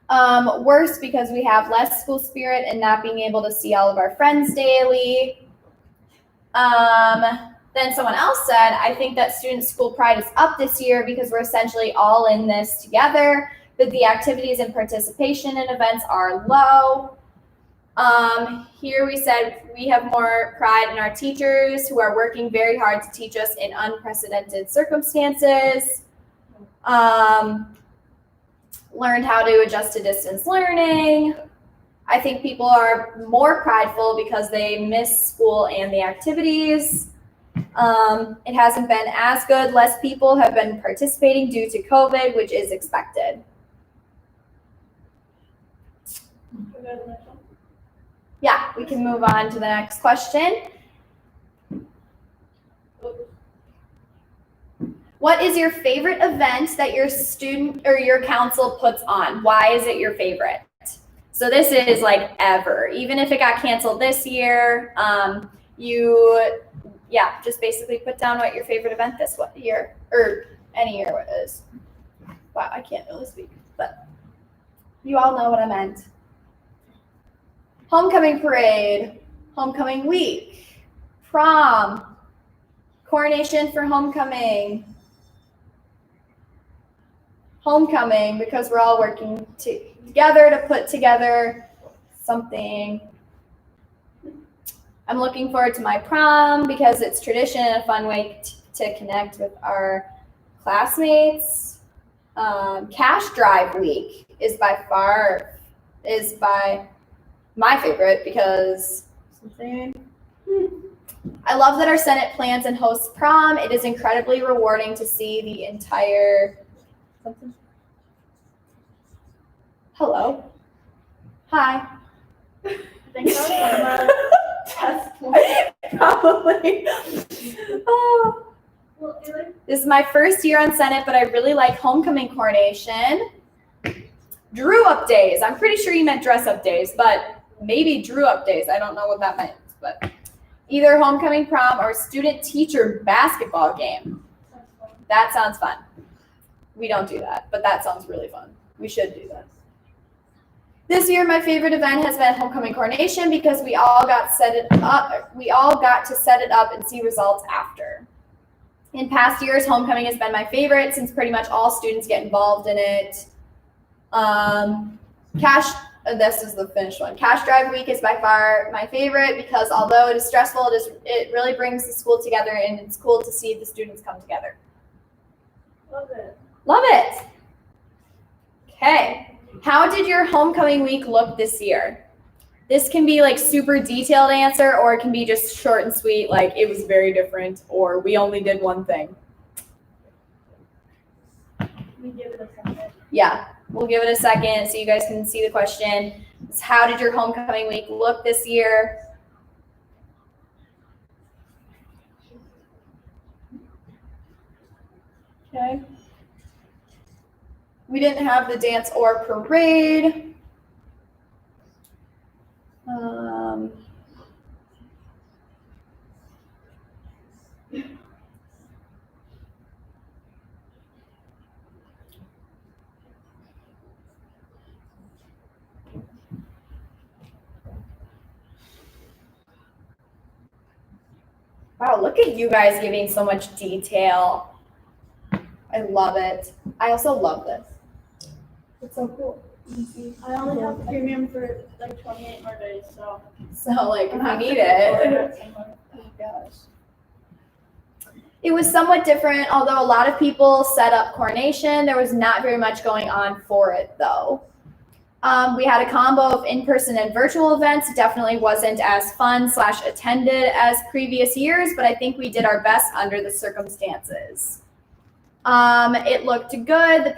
Worse because we have less school spirit and not being able to see all of our friends daily. Then someone else said, I think that student school pride is up this year because we're essentially all in this together, but the activities and participation in events are low. Here we said we have more pride in our teachers who are working very hard to teach us in unprecedented circumstances. Learned how to adjust to distance learning. I think people are more prideful because they miss school and the activities. It hasn't been as good. Less people have been participating due to COVID, which is expected. Yeah, we can move on to the next question. What is your favorite event that your student or your council puts on? Why is it your favorite? So this is like ever. Even if it got canceled this year, just basically put down what your favorite event this year or any year is. Wow, I can't really speak, but you all know what I meant. homecoming parade, homecoming week, prom, coronation for homecoming, homecoming because we're all working together to put together something. I'm looking forward to my prom because it's tradition and a fun way to connect with our classmates. Cash drive week is by my favorite because something. I love that our Senate plans and hosts prom. It is incredibly rewarding to see the entire something. Hello. Hi. I think that was test one. Probably. Oh. This is my first year on Senate, but I really like homecoming coronation. Drew up days. I'm pretty sure you meant dress up days, but maybe drew up days. I don't know what that meant, but either homecoming prom or student teacher basketball game. That sounds fun. We don't do that, but that sounds really fun. We should do that. This year, my favorite event has been homecoming coronation because we all got to set it up and see results after. In past years, homecoming has been my favorite since pretty much all students get involved in it. This is the finished one. Cash drive week is by far my favorite because although it is stressful, it really brings the school together and it's cool to see the students come together. Love it. Love it. Okay. How did your homecoming week look this year? This can be like super detailed answer, or it can be just short and sweet, like it was very different, or we only did one thing. We give it a second. Yeah, we'll give it a second so you guys can see the question. It's how did your homecoming week look this year? Okay. We didn't have the dance or parade. Wow, look at you guys giving so much detail. I love it. I also love this. It's so cool. I only have premium for like 28 more days, so. So like if you need it. Oh gosh. It was somewhat different, although a lot of people set up coronation. There was not very much going on for it though. We had a combo of in-person and virtual events. It definitely wasn't as fun / attended as previous years, but I think we did our best under the circumstances. It looked good.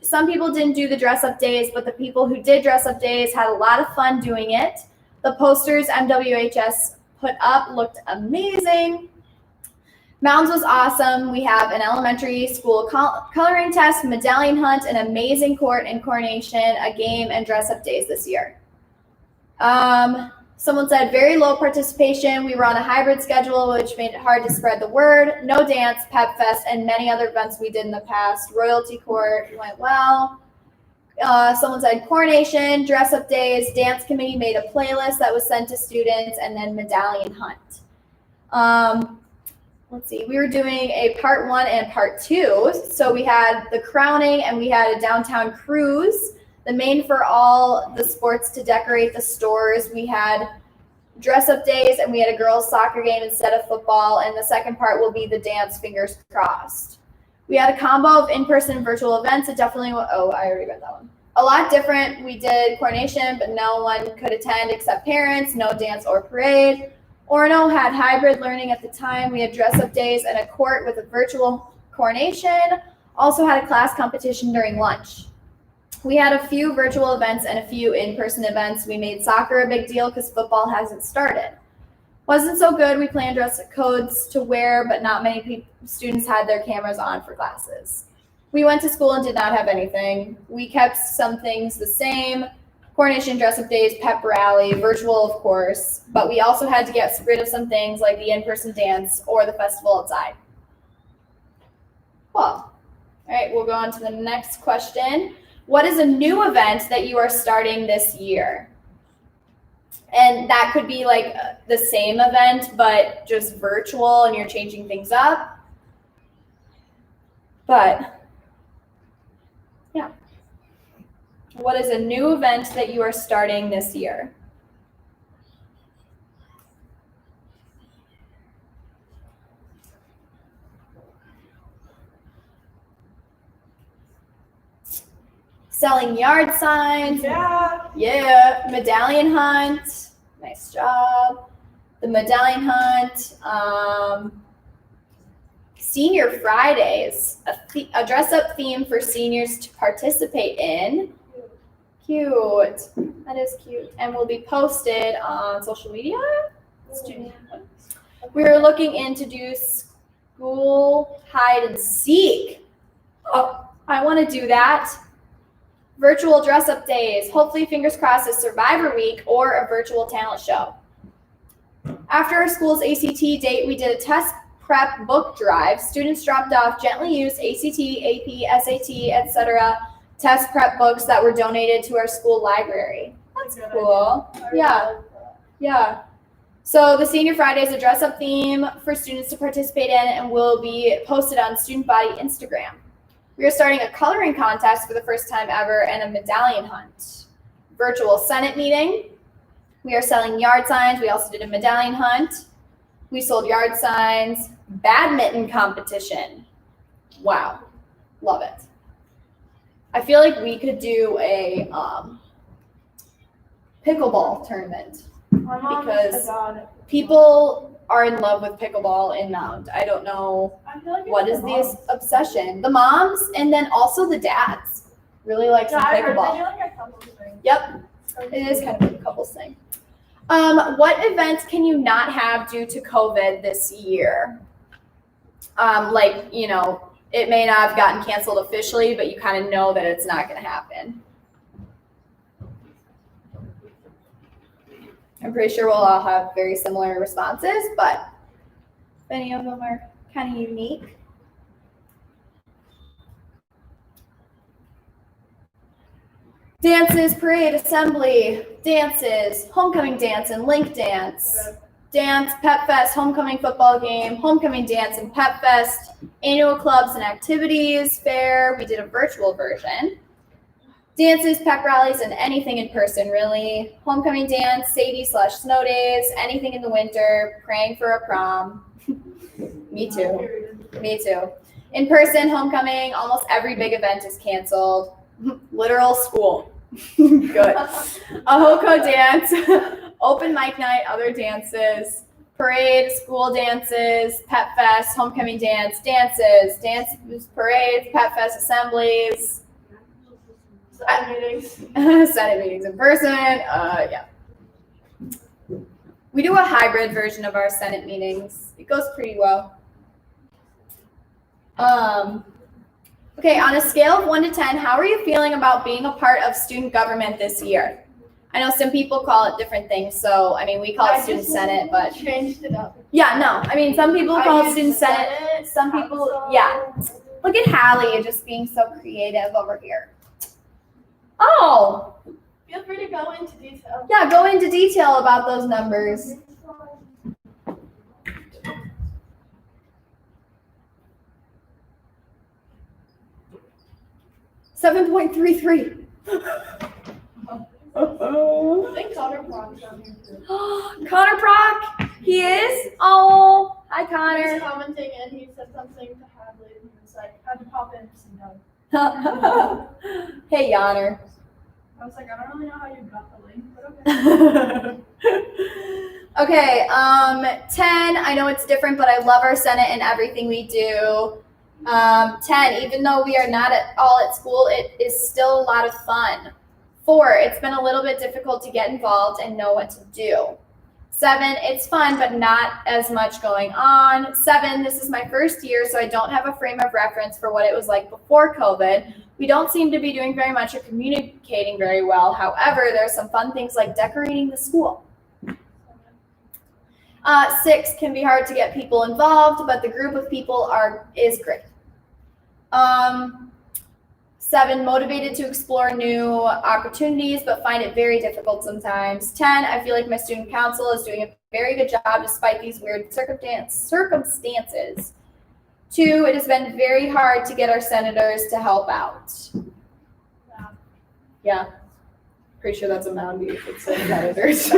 Some people didn't do the dress up days, but the people who did dress up days had a lot of fun doing it. The posters MWHS put up looked amazing. Mounds was awesome. We have an elementary school coloring test, medallion hunt, an amazing court and coronation, a game, and dress up days this year. Someone said very low participation. We were on a hybrid schedule, which made it hard to spread the word. No dance, pep fest, and many other events we did in the past. Royalty court went well. Someone said coronation, dress up days, dance committee made a playlist that was sent to students, and then medallion hunt. Let's see, we were doing a part 1 and part 2. So we had the crowning and we had a downtown cruise. The main for all the sports to decorate the stores. We had dress up days and we had a girls soccer game instead of football. And the second part will be the dance, fingers crossed. We had a combo of in-person and virtual events. It definitely, I already read that one. A lot different. We did coronation, but no one could attend except parents, no dance or parade. Orono had hybrid learning at the time. We had dress up days and a court with a virtual coronation. Also had a class competition during lunch. We had a few virtual events and a few in-person events. We made soccer a big deal because football hasn't started. Wasn't so good. We planned dress codes to wear, but not many students had their cameras on for classes. We went to school and did not have anything. We kept some things the same. Coronation, dress-up days, pep rally, virtual, of course, but we also had to get rid of some things like the in-person dance or the festival outside. Cool. All right, we'll go on to the next question. What is a new event that you are starting this year? And that could be like the same event, but just virtual and you're changing things up. But yeah. What is a new event that you are starting this year? Selling yard signs. Yeah. Medallion hunt. Nice job. The medallion hunt. Senior Fridays. A dress-up theme for seniors to participate in. Cute. That is cute. And will be posted on social media. We are looking into do school hide and seek. Oh, I want to do that. Virtual dress-up days. Hopefully, fingers crossed, a Survivor Week or a virtual talent show. After our school's ACT date, we did a test prep book drive. Students dropped off gently used ACT, AP, SAT, etc. test prep books that were donated to our school library. That's cool. Yeah. Yeah. So the Senior Friday is a dress-up theme for students to participate in and will be posted on Student Body Instagram. We are starting a coloring contest for the first time ever and a medallion hunt. Virtual Senate meeting. We are selling yard signs. We also did a medallion hunt. We sold yard signs. Badminton competition. Wow. Love it. I feel like we could do a pickleball tournament because people are in love with pickleball in Mound. I don't know what is this obsession. The moms and then also the dads really like some pickleball. Yep, it is kind of a couples thing. What events can you not have due to COVID this year? Like, you know, it may not have gotten canceled officially, but you kind of know that it's not going to happen. I'm pretty sure we'll all have very similar responses, but any of them are kind of unique. Dances, parade, assembly, dances, homecoming dance and link dance, dance, pep fest, homecoming football game, homecoming dance and pep fest, annual clubs and activities, fair. We did a virtual version. Dances, pep rallies, and anything in person, really. Homecoming dance, Sadie/snow days, anything in the winter, praying for a prom. Me too. Me too. In person, homecoming, almost every big event is canceled. Literal school. Good. A HOCO dance, open mic night, other dances, parade, school dances, pep fest, homecoming dance, dances, parades, pep fest, assemblies. Senate meetings in person. Yeah. We do a hybrid version of our Senate meetings. It goes pretty well. Okay, on a scale of 1 to 10, how are you feeling about being a part of student government this year? I know some people call it different things, so I mean we call it student senate, but changed it up. Yeah, no. I mean some people call it student senate. Some people, yeah. Look at Hallie just being so creative over here. Oh, Feel free to go into detail. yeah, go into detail about those numbers. $7.33. I think Connor Brock's on here too. Connor Brock, he is. Oh, hi He was Connor. commenting and he said something to Hadley and he was like, had to pop in to see Doug. Hey Yonner. I was like, I don't really know how you got the link, but okay. Okay, 10, I know it's different, but I love our Senate and everything we do. 10, even though we are not all at school, it is still a lot of fun. 4, it's been a little bit difficult to get involved and know what to do. 7, it's fun, but not as much going on. 7, this is my first year, so I don't have a frame of reference for what it was like before COVID. We don't seem to be doing very much or communicating very well. However, there are some fun things like decorating the school. 6, can be hard to get people involved, but the group of people is great. 7, 7, motivated to explore new opportunities, but find it very difficult sometimes. 10, I feel like my student council is doing a very good job despite these weird circumstances. 2, it has been very hard to get our senators to help out. Yeah. Pretty sure that's a Mound View if it says senators.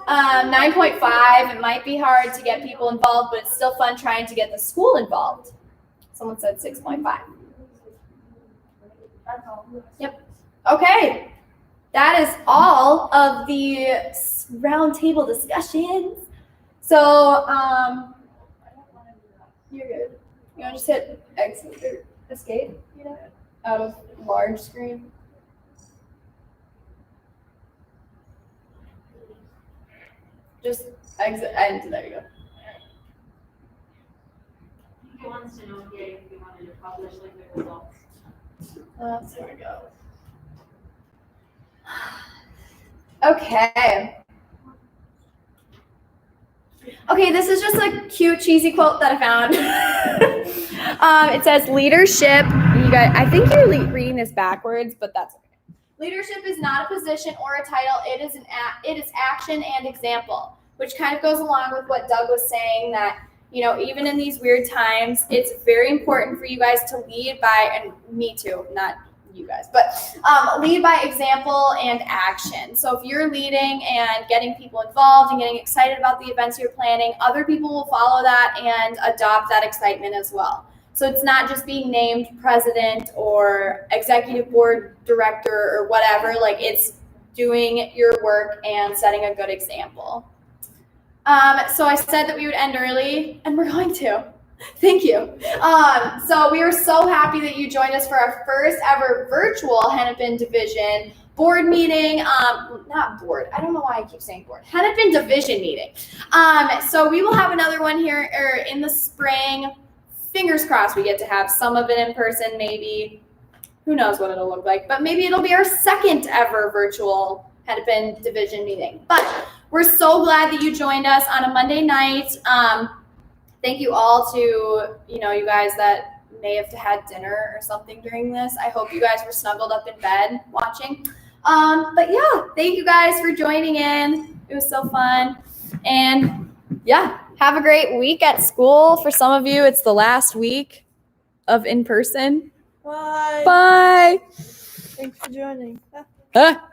9.5, it might be hard to get people involved, but it's still fun trying to get the school involved. Someone said 6.5. Yep. Okay. That is all of the roundtable discussions. So, you're good. You want to just hit exit or escape, out of large screen? Just exit, and there you go. He wants to know here if you wanted to publish like the results. There we go. Okay. Okay, this is just a cute, cheesy quote that I found. It says, leadership, you guys, I think you're reading this backwards, but that's okay. Leadership is not a position or a title, it is action and example, which kind of goes along with what Doug was saying, that, even in these weird times, it's very important for you guys to lead by, and me too, not you guys, but lead by example and action. So if you're leading and getting people involved and getting excited about the events you're planning, other people will follow that and adopt that excitement as well. So it's not just being named president or executive board director or whatever, like it's doing your work and setting a good example. So I said that we would end early, and we're going to. Thank you. So we are so happy that you joined us for our first ever virtual Hennepin Division board meeting. Not board. I don't know why I keep saying board. Hennepin Division meeting. So we will have another one here in the spring. Fingers crossed we get to have some of it in person, maybe. Who knows what it'll look like, but maybe it'll be our second ever virtual Hennepin Division meeting. But we're so glad that you joined us on a Monday night. Thank you all to, you guys that may have had dinner or something during this. I hope you guys were snuggled up in bed watching. But yeah, thank you guys for joining in. It was so fun. And yeah, have a great week at school. For some of you, it's the last week of in-person. Bye. Bye. Thanks for joining. Ah.